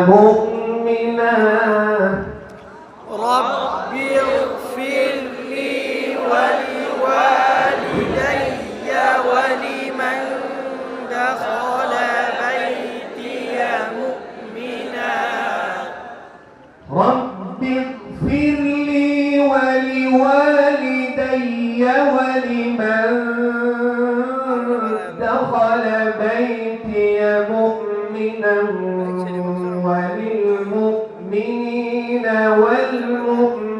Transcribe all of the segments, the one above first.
مؤمنا رب اغفر لي ولوالدي ولمن دخل بيتي مؤمنا رب اغفر لي ولوالدي ولمن دخل بيتي مؤمنا وللمؤمنين والمؤمنات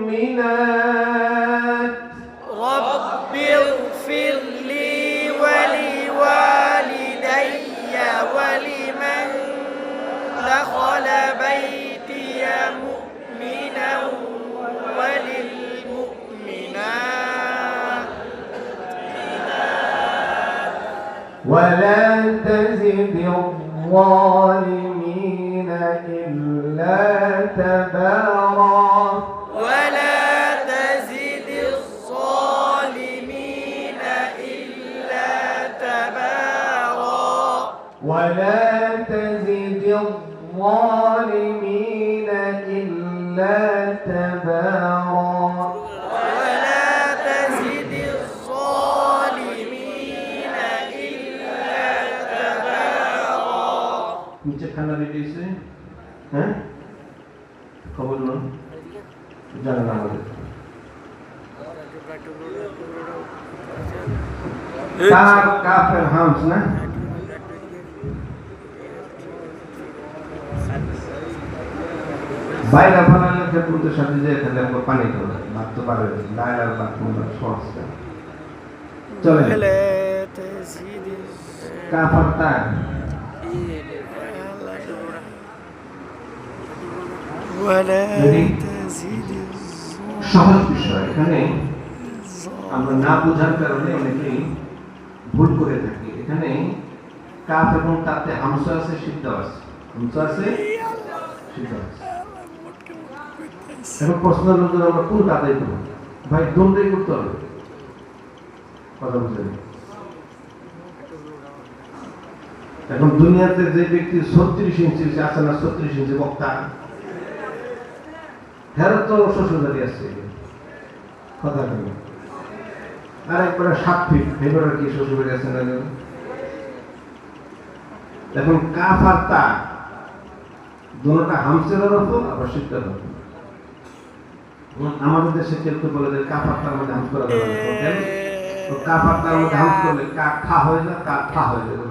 رب اغفر لي ولوالدي ولمن دخل بيتي مؤمنا وللمؤمنات ولا تزد الظالمين إلا تبارا ولا تزد الظالمين إلا تبارا ولا تزد الظالمين إلا تبارا ولا تزد الظالمين إلا تبارا নিচে ঠান্ডা লেগেছে হ্যাঁ খবর না জানেন আমাদের কাফের হামস না বাইরে ফলালে খেপুতের সাথে যে তাহলে আমরা পানি খাবো ভাবতে পারবে লাইলার বাথরুম সহজ চলে ولا تزد কাফার তার ولا Ready? تزد সহজ বিষয় এখানে আমরা না বোঝার কারণে অনেকেই ভুল করে থাকি এখানে কাফ এবং তাতে হামসা আছে সিদ্ধ আছে হামসা আছে সিদ্ধ আছে এখন প্রশ্ন হলো যে আমরা কোন কাদাই করবো ভাই দোনটাই করতে হবে কথা বুঝলেন এখন দুনিয়াতে যে ব্যক্তি 36 ইঞ্চি আছে না 36 ইঞ্চি বক্তা হ্যাঁ তো শ্বশুরবাড়ি আসছে কথা বলি আর একবারে 7 ফিট এবারে কি শ্বশুরবাড়ি আছে না এখন কাফ আর তা দুটোটা হামসের অর্থ আবার সিদ্ধের অর্থ আমাদের দেশে কেউ বলে যে কাফ আর তার মধ্যে হামস করা যাবে না তো কাফ আর তার মধ্যে হামস করলে কা খা হয়ে যায় তা খা হয়ে যাবে